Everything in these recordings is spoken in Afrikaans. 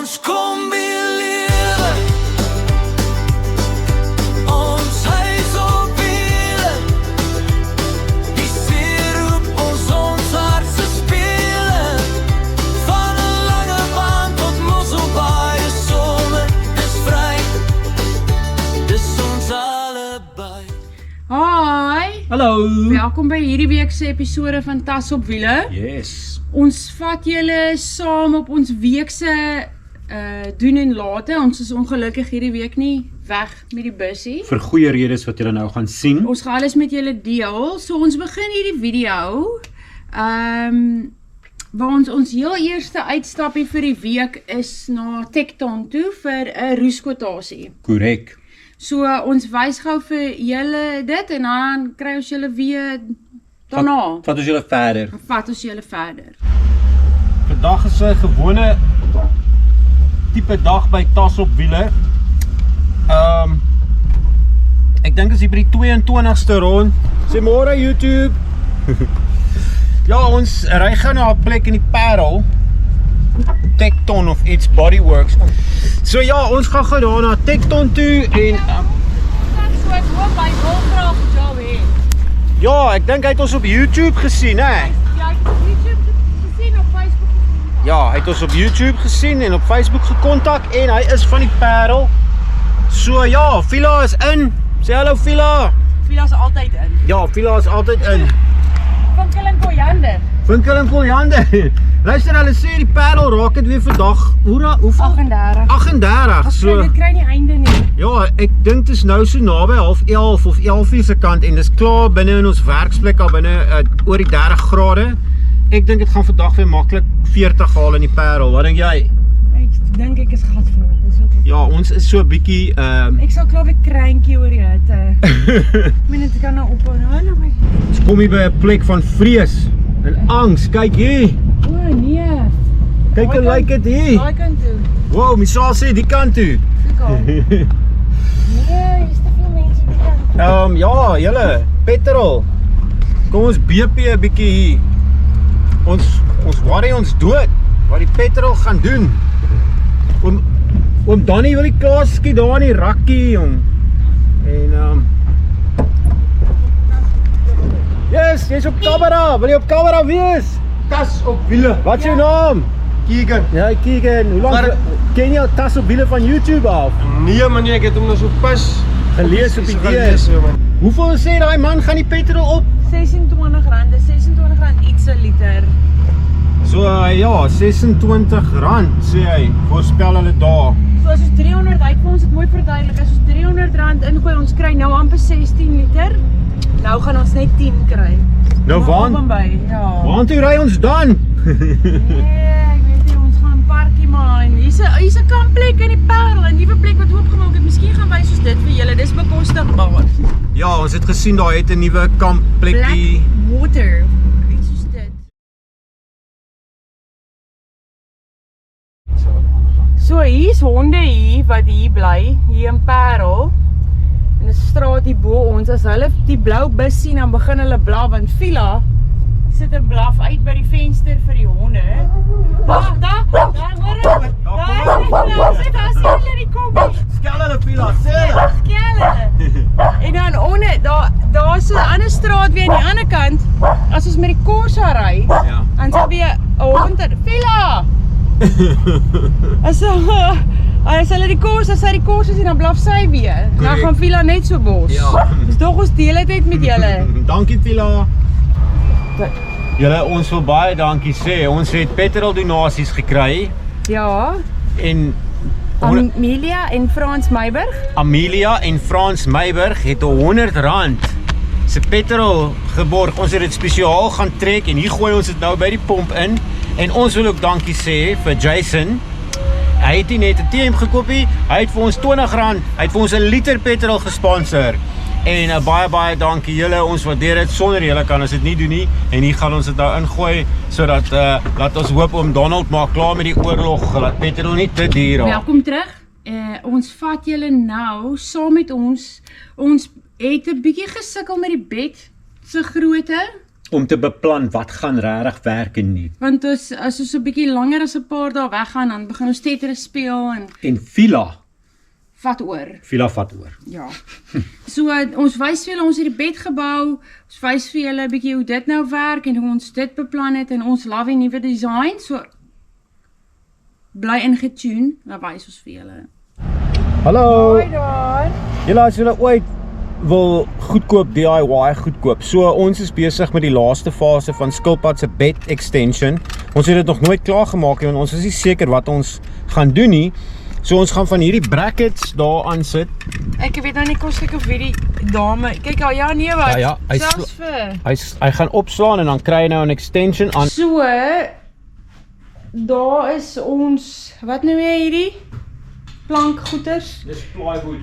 ons combineer. Ons huis op wiele. Die see roep ons hartse spelen. Van een lange baan tot Mosselbaai is zomer, is vrij. Dis ons allebei. Hi, Hallo. welkom by hierdie week se episode van Tas op Wiele. Yes. Ons vat julle saam op ons weekse doen en late. Ons is ongelukkig hierdie week nie weg met die bussie. Vir goeie redes wat julle nou gaan sien. Ons gaan alles met julle deel. So ons begin hierdie video waar ons heel eerste uitstapie vir die week is na Tekton toe vir 'n roeskwotasie. Korrek. So ons wys gou vir julle dit en dan kry ons julle weer daarna. Vat ons julle verder. Vat ons julle verder. Vandag is 'n gewone tipe dag by Tas op Wiele. Ek dink is hier by die 22ste rond. Sê môre YouTube. Ja, ons ry gou na 'n plek in die Parel. Tekton of iets Bodyworks. So ja, ons gaan gou daar na Tekton toe en So ek hoop hy wil graag 'n job hê. ja, ek dink hy het ons op YouTube gesien, hè. Ja, ek het op YouTube gesien, op Facebook gesien. Ja, hy het ons op YouTube gesien en op Facebook gekontak en hy is van die Parel. So ja, Vila is in. Sê hallo Vila. Vila's altyd in. Ja, Vila is altyd in. Winkel in Koyander. Winkel in Koljander. Luister, hulle sê die Parel raak dit weer vandag. Hoeveel? 38. 38. So dit kry nie einde nie. Ja, ek dink dit is nou so naby 11:30 of 11:00 se kant en dis klaar binne in ons werksplek al binne oor die 30 grade. Ek dink dit gaan vandag weer maklik 40 haal in die Parel. Wat dink jy? Ek dink ek is gatvol. Dis wat ek. Ja, ons is so 'n bietjie Ek sal klaar weer krantjie oor die hitte. Ek meen dit kan nou ophou nou my. ons kom hier by 'n plek van vrees en angs. Kyk hier. O nee. Kyk hoe lyk dit hier. Daai kant toe. Wow, Michelle sê die kant toe. Sukkel. Nee, hier's te veel mense die kant. Ja, julle, petrol. Kom ons BP 'n bietjie hier. Ons worry ons dood wat die petrol gaan doen. Oom Danny wil die klaar skiet daar in die rakkie, jong. En yes, jy's op kamera. Wil jy op kamera wees? Tas op wiele. Wat is jou naam? Keegan. Ja, Keegan. Hoe lank Maar- ken jy al Tas op Wiele van YouTube af? Nee man, ek het hom nou so pas Gelees op die gelees, deur. man. Hoeveel sê daai man gaan die petrol op? R26, dis R26 iets 'n liter. So ja, R26 sê hy, voorspel hulle daar. So as ons 300, hy het vir ons dit mooi verduidelik, as ons R300 ingooi, ons kry nou amper 16 liter. Nou gaan ons net 10 kry. Nou Maar waan, albei by, ja. waartoe ry ons dan? Nee, ek weet nie, ons gaan parkie man. Hier's 'n kampplek in die Parel, 'n nuwe plek wat oopgemaak het. Miskien gaan wys ons dit vir julle. Dis bekostigbaar. Ja, ons het gesien daar het 'n nuwe kampplekkie. Water. Iets soos dit. So hier's honde hier wat hier bly, hier in Parel. In 'n straat hier bo ons. As hulle die blou bus sien, dan begin hulle blaf, want Vila sit en blaf uit by die venster vir die honde. Daar hoor ek. Daar sien hulle die kombies. Skel hulle Vila, sê hulle. Skelle. En dan onder, daar's 'n ander straat weer aan die ander kant. As ons met die Corsa ry, Ja. dan sal weer 'n hond, Vila. As hulle die Corsa, sy die Corsa sien, dan blaf sy weer. Dan Correct. gaan Vila net so bos. Ja. Dis tog ons deel dit uit met julle. Dankie Vila. Julle, ons wil baie dankie sê. Ons het petrol donasies gekry Ja. en Amelia en Frans Meiburg. Amelia en Frans Meiburg het R100 se petrol geborg. Ons het dit spesiaal gaan trek en hier gooi ons dit nou by die pomp in. En ons wil ook dankie sê vir Jason. Hy het nie net 'n TM gekoop nie, hy het vir ons R20, hy het vir ons 'n liter petrol gesponsor. En baie dankie julle, ons waardeer dit. Sonder julle kan ons dit nie doen nie. En hier gaan ons dit nou ingooi sodat laat ons hoop oom Donald maak klaar met die oorlog, laat petrol nie te duur raak. Welkom terug. Ons vat julle nou saam met ons. Ons het 'n bietjie gesukkel met die bed se grootte. om te beplan wat gaan regtig werk en nie. Want as ons so 'n bietjie langer as 'n paar dae weggaan, dan begin ons Tetris speel en En Villa vat oor. vat oor. Ja. So ons wys vir julle ons het die bed gebou. Ons wys vir julle 'n bietjie hoe dit nou werk en hoe ons dit beplan het en ons love die nuwe design. So bly ingetune, dan wys ons vir julle. Hallo. daar. Julle as julle ooit wil goedkoop DIY goedkoop. So ons is besig met die laaste fase van Skilpad se bed extension. Ons het dit nog nooit klaar gemaak nie want ons is nie seker wat ons gaan doen nie. So ons gaan van hierdie brackets daar aan sit. Ek weet nou nie koslik of hierdie dame. Kyk al ja nee wat. Ja, hy selfs vir. Hy gaan opslaan en dan kry hy nou 'n extension aan. So daar is ons wat noem jy hierdie? Plankgoeders. Dis plywood.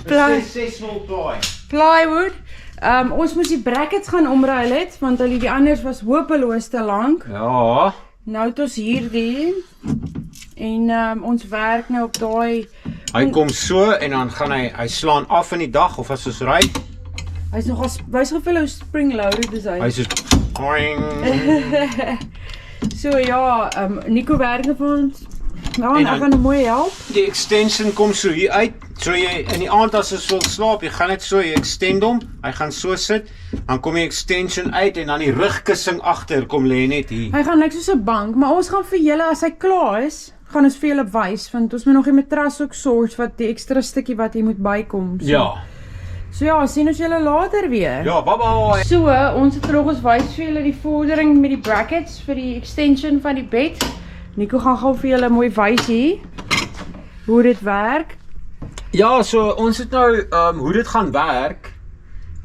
Ply- 6-volt ply. Plywood. Ons moes die brackets gaan omruil het want hulle die anders was hopeloos te lank. Ja. Nou het ons hierdie en ons werk nou op daai. Hy kom so en dan gaan hy slaan af in die dag of as ons ry. Hy's nogal wys gevul hoe spring loaded is hy. Hy sê boing. So ja, Nico werk nou vir ons. Ja, en dan- ek gaan hom mooi help. Die extension kom so hier uit. So jy in die aand as jy wil slaap, jy gaan net so jy extend hom. Hy gaan so sit. Dan kom die extension uit en dan die rugkussing agter kom lê net hier. Hy gaan lyk soos 'n bank, maar ons gaan vir julle as hy klaar is, gaan ons vir julle wys want ons moet nog die matras ook sorg wat die ekstra stukkie wat hier moet bykom. So ja, sien ons julle later weer. Ja, bye. So, ons het nog ons wys vir julle die vordering met die brackets vir die extension van die bed. Nico gaan gou vir julle mooi wys hier hoe dit werk. Ja, so ons het nou hoe dit gaan werk.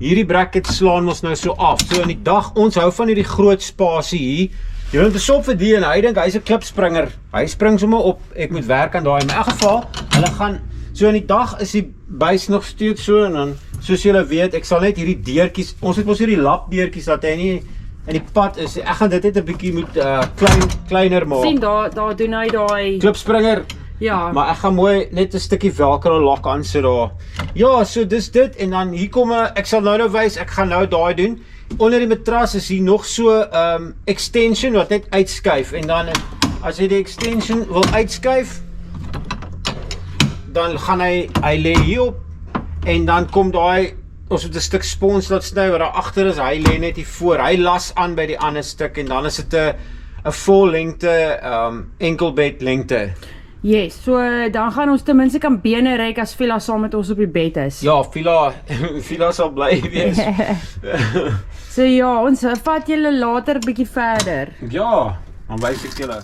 Hierdie brackets slaan ons nou so af. So in die dag, ons hou van hierdie groot spasie hier. Jy moet besop vir die en hy dink hy's 'n klipspringer. Hy spring sommer op. Ek moet werk aan daai. In elk geval, hulle gaan so in die dag is die buis nog steeds so en dan soos julle weet, ek sal net hierdie deurtjies, ons het mos hierdie lapdeurtjies dat hy nie in die pad is. Ek gaan dit net 'n bietjie moet kleiner maak. Sien daar doen hy daai Klipspringer. ja. Maar ek gaan mooi net 'n stukkie velcro lak aan sit daar. Ja, so dis dit en dan hier kom ek sal nou wys, ek gaan nou daai doen. Onder die matras is hier nog so extension wat net uitskuif en dan as jy die extension wil uitskuif dan gaan hy lê hierop en dan kom daai ons het 'n stuk spons laat sny wat daar agter is. Hy lê net hier voor. Hy las aan by die ander stuk en dan is dit 'n vol lengte enkelbed lengte. Yes, so dan gaan ons ten minste kan bene rek as Villa saam met ons op die bed is. Ja, Villa sal bly wees. So ja, ons vat julle later bietjie verder. Ja, dan wys ek julle.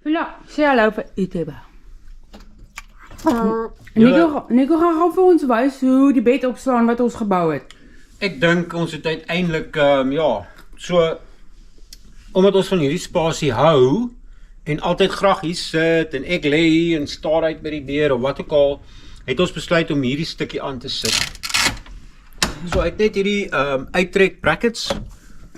Villa, sê hallo vir Iteba. Nico gaan gou vir ons wys hoe die bed opslaan wat ons gebou het. Ek dink ons het uiteindelik so omdat ons van hierdie spasie hou en altyd graag hier sit en ek lê hier en staar uit by die deur of wat ook al, het ons besluit om hierdie stukkie aan te sit. So ek het net hierdie uittrek brackets.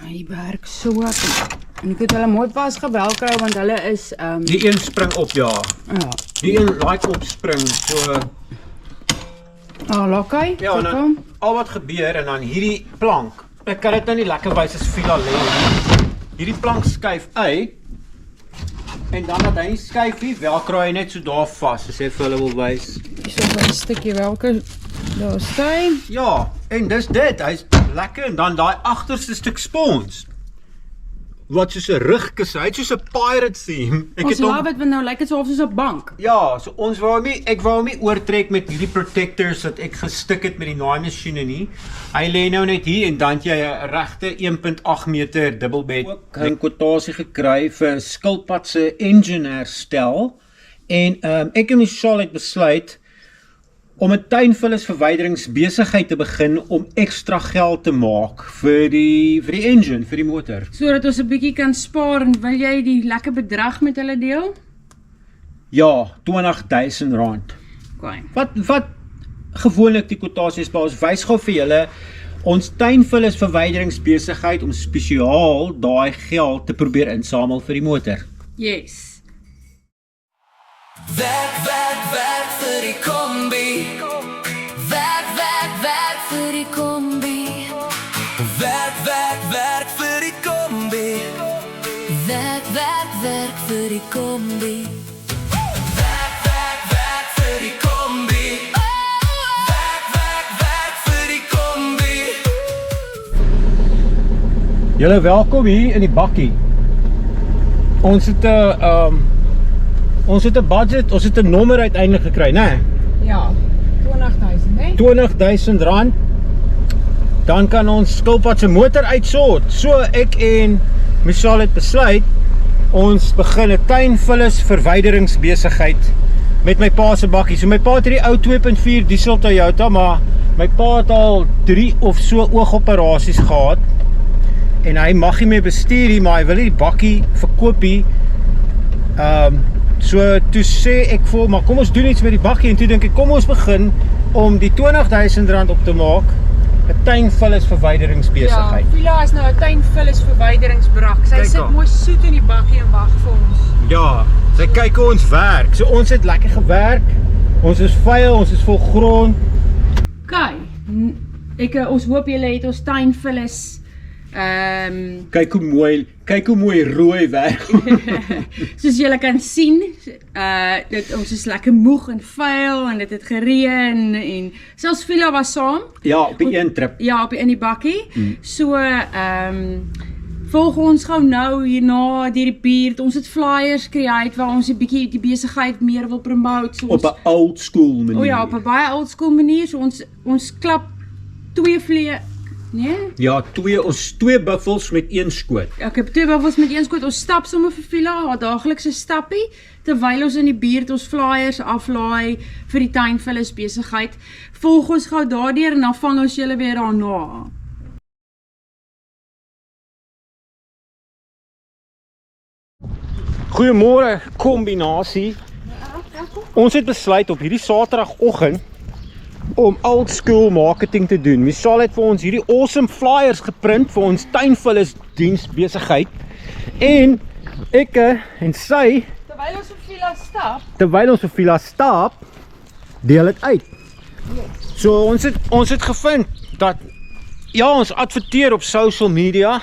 Hy werk so en ek het hulle mooi vasgewelkrou want hulle is Die een spring op, ja. ja. Die een like opspring. So Lokkie. ja, en dan al wat gebeur en dan hierdie plank. Ek kan dit nou nie lekker wys as Villa lê nie. Hierdie plank skuif uit en dan dat hy nie skuif nie, velcro hy net so daar vas, as jy vir hulle wil wys. Hierso 'n stukkie welke daar staan. Ja, en dis dit. Hy's lekker en dan daai agterste stuk spons. Wat soos 'n rugkussing, hy het soos 'n pirate theme. Ons love dit want nou lyk dit so of soos 'n bank. Ja, so ek wou hom nie oortrek met hierdie protectors wat ek gestik het met die naaimasjiene nie. Hy lê nou net hier en dan jy 'n regte 1.8 meter dubbelbed. Ook 'n kwotasie gekry vir Skilpad se engine herstel en ek en Michelle het besluit om 'n tuinvullisverwyderingsbesigheid te begin om ekstra geld te maak vir die engine, vir die motor. Sodat ons 'n bietjie kan spaar en wil jy die lekker bedrag met hulle deel? Ja, R20,000. Okay. Wat gewoonlik die kwotasie is, maar ons wys gou vir julle ons tuinvullisverwyderingsbesigheid om spesiaal daai geld te probeer insamel vir die motor. Yes. Werk vir die kombi. Werk Werk, werk, werk vir die kombi. Werk, werk, werk vir die kombi. Werk, werk, werk vir die kombi. Julle welkom hier in die bakkie. Ons het 'n budget, ons het 'n nommer uiteindelik gekry, né? Ja, 20.000, hè? R20.000. Dan kan ons Skilpad se motor uitsort. So ek en Michelle het besluit ons begin 'n tuinvullis verwyderingsbesigheid met my pa se bakkie. So my pa het hierdie ou 2.4 diesel Toyota, maar my pa het al 3 of so oogoperasies gehad. En hy mag nie meer bestuur nie, maar hy wil nie die bakkie verkoop nie. So toe sê ek vir hom, maar kom ons doen iets met die bakkie. En toe dink ek, kom ons begin om die R20.000 op te maak, 'n tuinvullis verwyderingsbesigheid. Ja, Vila is nou 'n tuinvullis verwyderingsbrak. Sy Kyk sit al. mooi soet in die bakkie en wag vir ons. Ja, sy kyk hoe ons werk. So ons het lekker gewerk. Ons is vuil, ons is vol grond. Ons hoop julle het ons tuinvullis Kyk hoe mooi rooi werk. soos julle kan sien, ons is lekker moeg en vuil en dit het gereën en selfs Vila was saam. Ja, op die een trip. Ja, in die bakkie. So, volg ons gou nou hierna deur die buurt. Ons het flyers create waar ons 'n bietjie die besigheid meer wil promote. So Op 'n old school manier. ja, op 'n baie old school manier. So ons klap 2 vlee, nee? Ja, ons twee buffels met een skoot. Ek heb 2 buffels met 1 skoot. Ons stap sommer vir Vila, haar daaglikse stappie, terwyl ons in die buurt ons flyers aflaai vir die tuinvullis besigheid. Volg ons gou daardeur en dan vang ons julle weer daarna. Goeiemôre kombinasie. Ons het besluit op hierdie Saterdagoggend om old school marketing te doen. Michelle het vir ons hierdie awesome flyers geprint vir ons tuinvullis diensbesigheid. En ek en sy, Terwyl ons vir Vila stap, deel dit uit. So ons het gevind dat ja, ons adverteer op social media.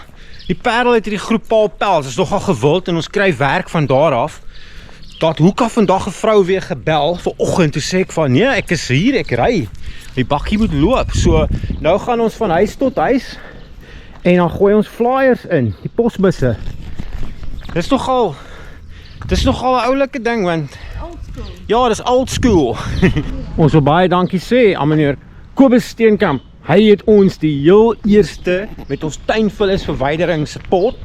Die Parel het hierdie groep Paul Pels, is nogal gewild en ons kry werk van daar af. Dat hoeka vandag 'n vrou weer gebel vanoggend, toe sê ek van nee, ek is hier, ek ry. Die bakkie moet loop. So nou gaan ons van huis tot huis en dan gooi ons flyers in, die posbusse. Dis nogal 'n oulike ding want ja, dis old school. Ons wil baie dankie sê aan meneer Kobus Steenkamp. Hy het ons die heel eerste met ons tuinvullis verwydering support.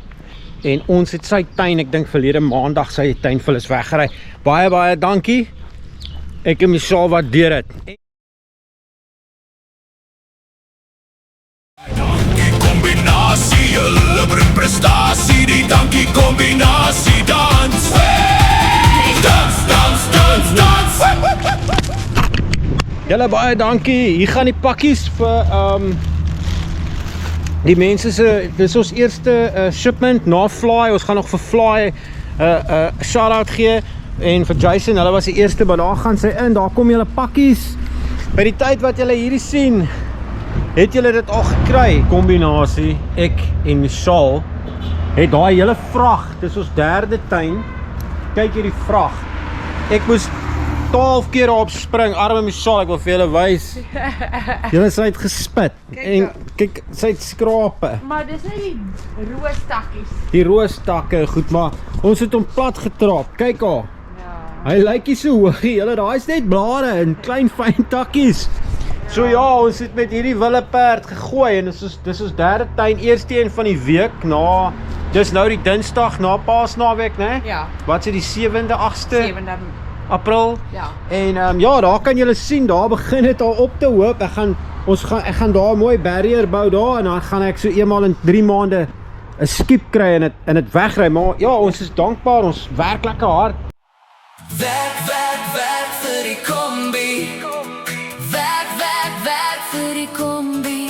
En ons het sy tuin, ek dink verlede maandag sy tuinvullis weggery. Baie dankie. Ek en Michelle waardeer dit. Dankie kombinasie, julle bring prestasie. Die dankie kombinasie dans. Dans, dans, dans, dans. Julle baie dankie. Hier gaan die pakkies vir die mense se, dis ons eerste shipment na Fly. Ons gaan nog vir Fly shout-out gee en vir Jason, hulle was die eerste, maar daar gaan sy in. Daar kom julle pakkies. By die tyd wat julle hierdie sien, het julle dit al gekry. Kombinasie, ek en Michelle het daai hele vrag. Dis ons derde tuin. Kyk hierdie vrag. Ek moes 12 keer daarop spring, arme Michelle, ek wil vir julle wys. Julle sy het gespit en kyk, sy het skrape. Maar dis net die roostakkies. Die roostakke, goed, maar ons het hom plat getrap. Kyk al. Ja. Hy lyk nie so hoog nie. Julle, daar is net blare en klein fyn takkies. So ja, ons het met hierdie willeperd gegooi en dis ons derde tuin, eerste een van die week na, dis nou die Dinsdag na Paasnaweek, né? Ja. Wat is dit, die 7de, 8ste 7de April? Ja. En ja, daar kan julle sien, daar begin dit al op te hoop. Ek gaan daar 'n mooi barrier bou daar en dan gaan ek so eenmaal in 3 maande 'n skiep kry en dit wegry. Maar ja, ons is dankbaar, ons werk lekker hard. Werk, werk, werk vir die kombi. Werk, werk, werk vir die kombi.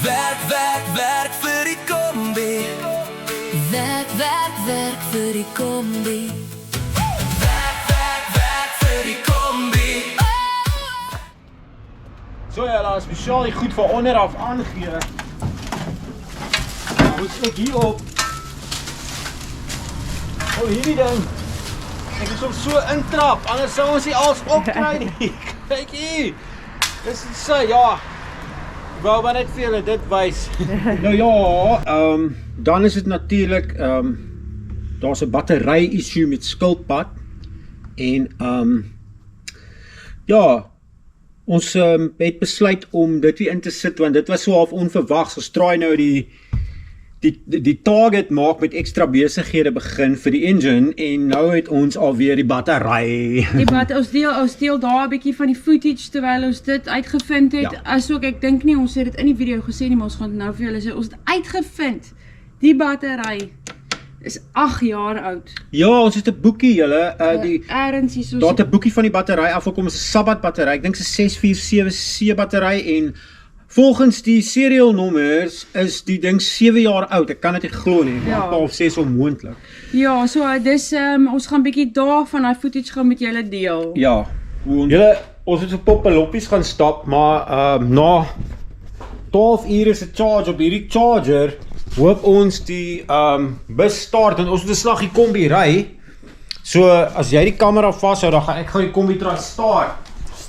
Werk, werk, werk vir die kombi. Werk, werk, werk vir die kombi. Werk, werk, werk vir die kombi. So ja, laat spesiaal die goed van onder af aangee. Ons ook hier op O, hierdie ding. Ek is om so intrap, anders sou ons nie als opkry nie. Kyk hier. Dis sy, ja. Ek wou maar net vir julle dit wys. Nou ja, dan is dit natuurlik daar's 'n battery issue met skilpad en ja, ons het besluit om dit weer in te sit want dit was so half onverwags. Ons traai nou die target maak met ekstra besighede begin vir die engine en nou het ons alweer die battery. Ons deel daar 'n bietjie van die footage terwyl ons dit uitgevind het. Ja. Asook ek dink nie ons het dit in die video gesê nie, maar ons gaan nou vir julle sê ons het uitgevind. Die battery is 8 jaar oud. Ja, ons het 'n boekie julle, Ergens hier daar het 'n boekie van die battery afgekom, is 'n Sabbat battery. Ek dink dit is 'n 6477C battery en volgens die serial nommers is die ding 7 jaar oud. Ek kan dit nie glo nie. Ja. Maar of 6 onmoontlik. Ja, so dis ons gaan bietjie daarvan daai footage gaan met julle deel. Ja, hoe ons Julle, ons het so poppeloppies gaan stap, maar na 12 ure se charge op hierdie charger, hoop ons die bus start en ons moet 'n slag die kombi ry. So as jy die kamera vashou, dan gaan ek gou die kombi try start.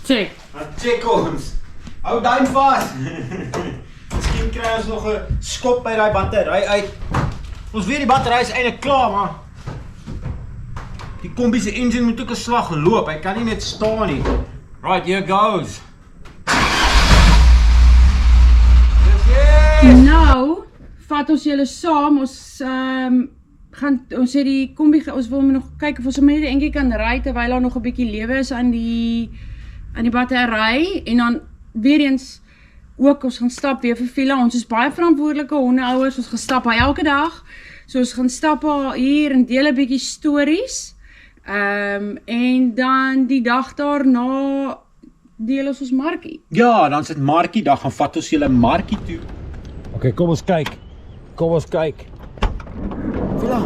Check. Dan check ons. Hou duim vas. Miskien kry ons nog 'n skop by daai battery uit. Ons weet die battery is eintlik klaar, maar die kombi se engine moet ook 'n slag loop. Hy kan nie net staan nie. Right, here goes. Yes. Nou, vat ons julle saam. Ons ons het die kombi ons wil nog kyk of ons hom net eendag kan ry terwyl daar nog 'n bietjie lewe is aan die battery en dan weer eens ook ons gaan stap weer vir Villa. Ons is baie verantwoordelike hondeouers. Ons gaan stap elke dag. So ons gaan stap hier en deel 'n bietjie stories. En dan die dag daarna deel ons markie. Ja, dan sit Markie, dan gaan vat ons julle Markie toe. Okay, kom ons kyk. Kom ons kyk. Villa,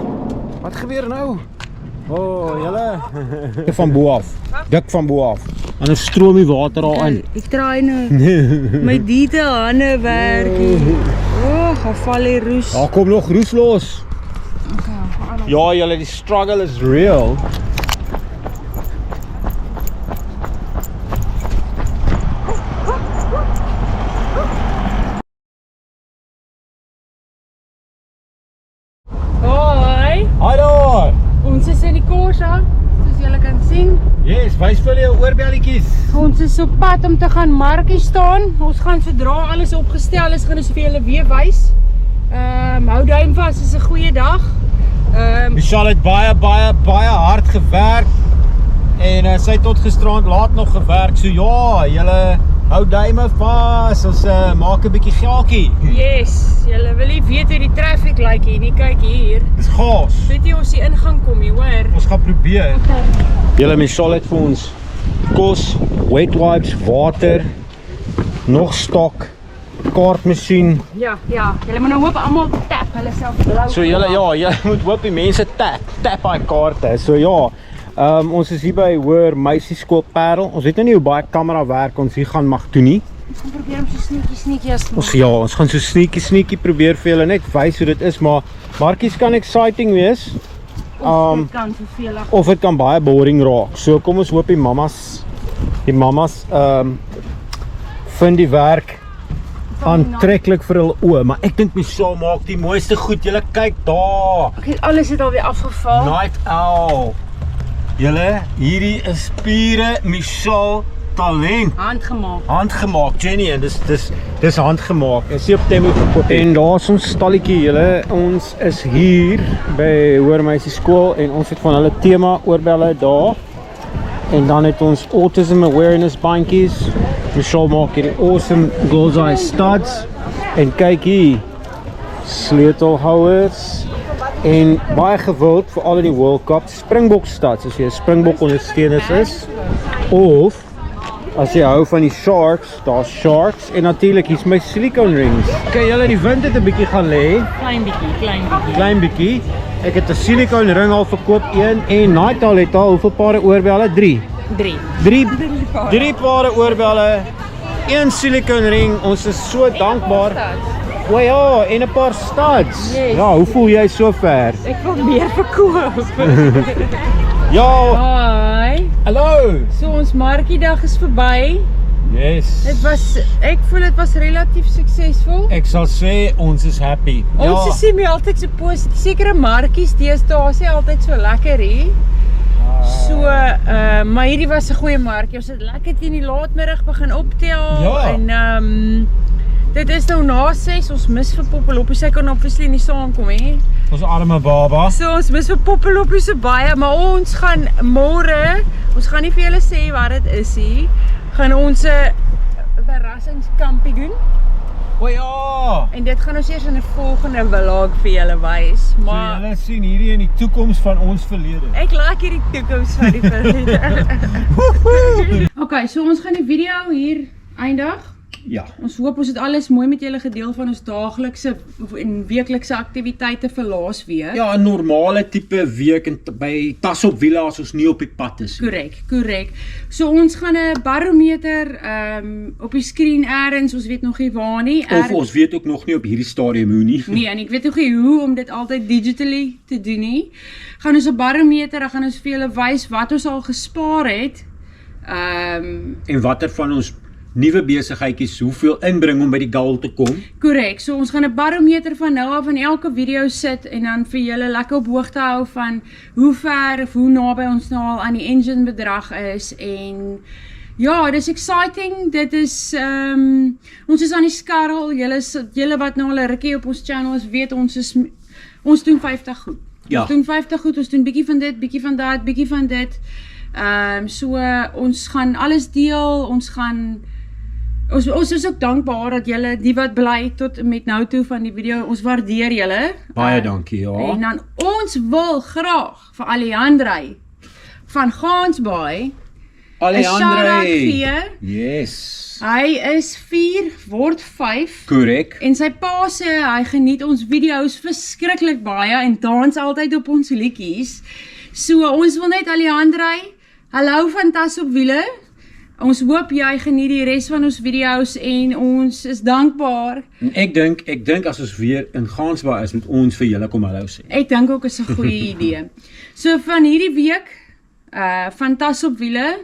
wat gebeur nou? Oh, julle. Van bo af. Dik van bo af. En 'n stroomie water daarin. Ek draai nou. My detail hande werk. Gaan val die roes. Daar kom nog roes los. Ja, julle, die struggle is real. Hoi, Hi daar. ons is in die Corsa, soos julle kan sien. Yes, wys vir jou oorbelletjies. Ons is op pad om te gaan markie staan. Ons gaan sodra alles opgestel is, gaan ons vir julle weer wys. Hou duim vas, is 'n goeie dag. Michelle het baie hard gewerk en sy het tot gisterand laat nog gewerk. So ja, julle hou duime vas. Ons maak 'n bietjie geldjie. Yes, julle wil nie weet hoe die traffic lyk hier nie. Kyk hier. Dis gaas. Weet jy ons die ingang kom hier, hoor? Ons gaan probeer. Julle, Michelle het vir ons kos, wet wipes, water, nog stok, kaartmasjien. Ja, julle moet nou hoop almal tap hulle self blou. So julle, ja, jy moet hoop die mense tap daai kaarte. So ja, ons is hier by Hoër Meisieskool Parel. Ons weet nou nie hoe baie kamera werk ons hier gaan mag doen nie. Ons gaan probeer om so sneakie as Ons gaan so sneakie probeer vir julle net wys hoe dit is, maar markies kan exciting wees. dit kan vervelig. Of dit kan baie boring raak. So kom ons hoop die mamas vind die werk aantreklik vir hulle oë, maar ek dink Michelle maak die mooiste goed. Julle kyk daar. Okay, alles het alweer afgeval. Night Owl. Julle, hierdie is pure Michelle talent. Handgemaak, Jenny, en dis handgemaak. Is nie op Temu verkoop. En daar's ons stalletjie, julle. Ons is hier by Hoër Meisieskool en ons het van hulle tema oorbelle daar. En dan het ons autism awareness bandjies. Michelle maak hierdie awesome bullseye studs. En kyk hier, sleutelhouers. En baie gewild vir al in die World Cup Springbok studs, as jy 'n Springbok ondersteuners is. Of as jy hou van die Sharks, daar's Sharks. En natuurlik hier's my silicone rings. Kyk julle, die wind het 'n bietjie gaan lê. Klein bietjie. Ek het 'n silicone ring al verkoop, een, en Nightal het al hoeveel pare oorbelle? 3 pare oorbelle, een silicone ring. Ons is so dankbaar. O ja, en 'n paar studs. Yes. Ja, hoe voel jy sover? Ek wil meer verkoop. Ja, Hi. hallo. So ons markiedag is verby. Yes. Ek voel dit was relatief suksesvol. Ek sal sê ons is happy. Ons sien my altyd so positief. Sekere markies deesdae is nie altyd so lekker hier. So, maar hierdie was 'n goeie markie. Ons het lekker teen die laatmiddag begin optel Ja. en dit is nou na 6. Ons mis vir Poppeloppie. Sy kan obviously nie saamkom hè. Ons arme baba. So ons mis vir Poppeloppie so baie, maar ons gaan môre, ons gaan nie vir julle sê wat dit is nie. Gaan ons 'n verrassingskampie doen. O ja. En dit gaan ons eers in 'n volgende vlog vir julle wys. Maar Julle sien hierdie in die toekoms van ons verlede. ek like hierdie toekoms van die verlede. Okay, so ons gaan die video hier eindig. Ja. Ons hoop ons het alles mooi met julle gedeel van ons daaglikse en weeklikse aktiwiteite vir laasweek. Ja, 'n normale tipe week en by Tas op Wiele as ons nie op die pad is nie. Korrek. So ons gaan 'n barometer op die skerm eers, ons weet nog nie waar nie. Of ons weet ook nog nie op hierdie stadium hoe nie. Nee, en ek weet nog nie hoe om dit altyd digitally te doen nie. Gaan ons 'n barometer, dan gaan ons vir julle wys wat ons al gespaar het. En watter van ons nuwe besigheidjies hoeveel inbring om by die goal te kom. Korrek. So ons gaan 'n barometer van nou af in elke video sit en dan vir julle lekker op hoogte hou van hoe ver of hoe naby ons nou al aan die engine bedrag is en ja, dis exciting. Dit is ons is aan die skarrel. Julle wat nou al 'n rukkie op ons channel is, weet ons doen 50 goed. Ja. Ons doen 50 goed. Ons doen bietjie van dit, bietjie van dat, bietjie van dit. So ons gaan alles deel. Ons is ook dankbaar dat julle die wat bly tot met nou toe van die video, ons waardeer julle. Baie dankie, ja. En dan ons wil graag vir Alejandro van Gaansbaai 'n shout-out gee. Yes. Hy is 4, word 5. Korrek. En sy pa sê hy geniet ons video's verskriklik baie en dans altyd op ons liedjies. So ons wil net Alejandro, hallo van Tas op Wiele. Ons hoop jy geniet die res van ons video's en ons is dankbaar. En ek dink as ons weer in Gaansbaai is, moet ons vir julle kom hallo sê. Ek dink ook is 'n goeie idee. So van hierdie week van Tas op Wiele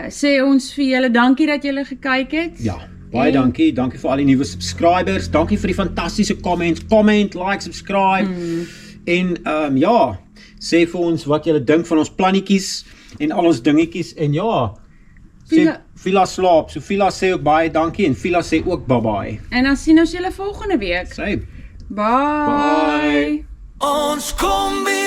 sê ons vir julle dankie dat julle gekyk het. Ja, baie dankie. Dankie vir al die nuwe subscribers. Dankie vir die fantastiese comments. Comment, like, subscribe. En ja, sê vir ons wat julle dink van ons plannetjies en al ons dingetjies en ja, sê Vila slaap. So Vila sê ook baie dankie en Vila sê ook bye-bye. En dan sien ons julle volgende week. Sê Bye. bye. Ons kombi